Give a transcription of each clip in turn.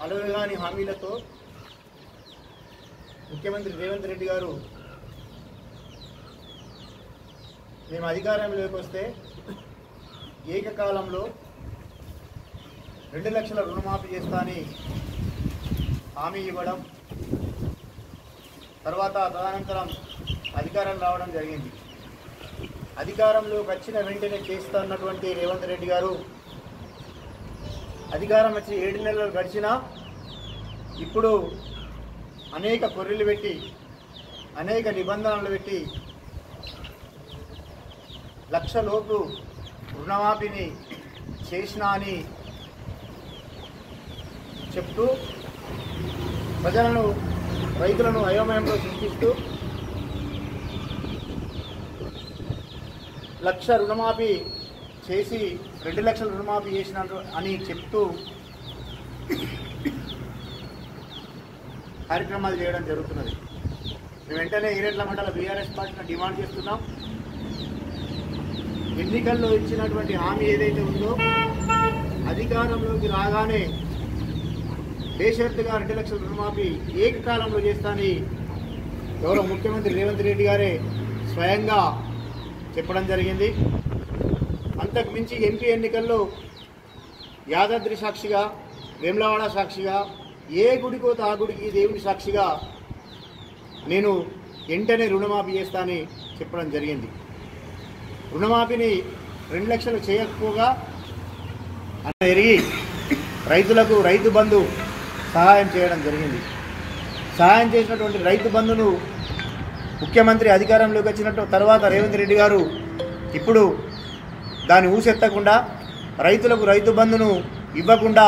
అలవగాని హామీలతో ముఖ్యమంత్రి రేవంత్ రెడ్డి గారు మేము అధికారంలోకి వస్తే ఏకకాలంలో 2 లక్షల రుణమాఫీ చేస్తా అని హామీ ఇవ్వడం, తర్వాత తదనంతరం అధికారం రావడం జరిగింది. అధికారంలోకి వచ్చిన వెంటనే చేస్తున్నటువంటి రేవంత్ రెడ్డి గారు అధికారం వచ్చి 7 నెలలు గడిచినా ఇప్పుడు అనేక కొర్రీలు పెట్టి అనేక నిబంధనలు పెట్టి లక్షలోపు రుణమాఫీని చేసినా అని చెప్తూ ప్రజలను రైతులను అయోమయంలో సృష్టిస్తూ లక్ష రుణమాఫీ చేసి 2 లక్షల రుణమాఫీ చేసినట్టు అని చెప్తూ కార్యక్రమాలు చేయడం జరుగుతున్నది. మేము వెంటనే ఈరెడ్ల మండల బీఆర్ఎస్ పార్టీని డిమాండ్ చేస్తున్నాం. ఎన్నికల్లో ఇచ్చినటువంటి హామీ ఏదైతే ఉందో అధికారంలోకి రాగానే బేషరతుగా 2 లక్షల రుణమాఫీ ఏకకాలంలో చేస్తానని గౌరవ ముఖ్యమంత్రి రేవంత్ రెడ్డి గారే స్వయంగా చెప్పడం జరిగింది. అంతకు మించి ఎంపీ ఎన్నికల్లో యాదాద్రి సాక్షిగా, వేములవాడ సాక్షిగా, ఏ గుడికో ఆ గుడికి దేవుని సాక్షిగా నేను వెంటనే రుణమాఫీ చేస్తానని చెప్పడం జరిగింది. రుణమాఫీని 2 లక్షలు చేయకపోగా అన్న ఎరిగి రైతులకు రైతు బంధు సహాయం చేయడం జరిగింది. సహాయం చేసినటువంటి రైతు బంధును ముఖ్యమంత్రి అధికారంలోకి వచ్చినట్టు తర్వాత రేవంత్ రెడ్డి గారు ఇప్పుడు దాన్ని ఊసెత్తకుండా రైతులకు రైతు బంధును ఇవ్వకుండా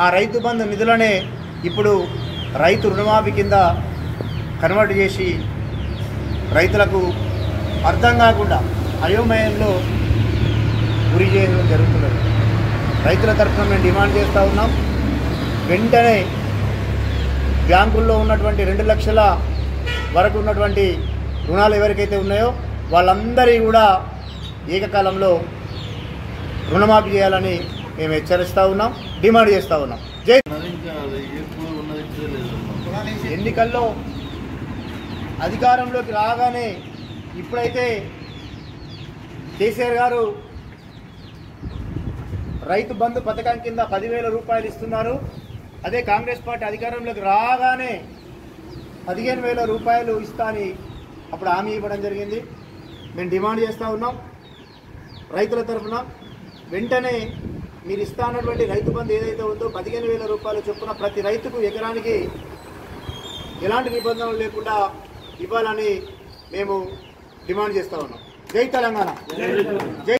ఆ రైతు బంధు నిధులనే ఇప్పుడు రైతు రుణమాఫీ కింద కన్వర్ట్ చేసి రైతులకు అర్థం కాకుండా అయోమయంలో గురి చేయడం జరుగుతున్నది. రైతుల తరఫున మేము డిమాండ్ చేస్తూ ఉన్నాం. వెంటనే బ్యాంకుల్లో ఉన్నటువంటి 2 లక్షల వరకు ఉన్నటువంటి రుణాలు ఎవరికైతే ఉన్నాయో వాళ్ళందరి కూడా ఏకకాలంలో రుణమాఫీ చేయాలని మేము హెచ్చరిస్తూ ఉన్నాం, డిమాండ్ చేస్తూ ఉన్నాం. ఎన్నికల్లో అధికారంలోకి రాగానే ఇప్పుడైతే కేసీఆర్ గారు రైతు బంధు పథకం కింద 10,000 రూపాయలు ఇస్తున్నారు. అదే కాంగ్రెస్ పార్టీ అధికారంలోకి రాగానే 15,000 రూపాయలు ఇస్తా అని అప్పుడు హామీ ఇవ్వడం జరిగింది. మేము డిమాండ్ చేస్తూ ఉన్నాం రైతుల తరఫున వెంటనే మీరు ఇస్తా అన్నటువంటి రైతు బంధు ఏదైతే ఉందో 15,000 రూపాయలు చొప్పున ప్రతి రైతుకు ఎకరానికి ఎలాంటి నిబంధనలు లేకుండా ఇవ్వాలని మేము డిమాండ్ చేస్తూ ఉన్నాం. జై తెలంగాణ. జై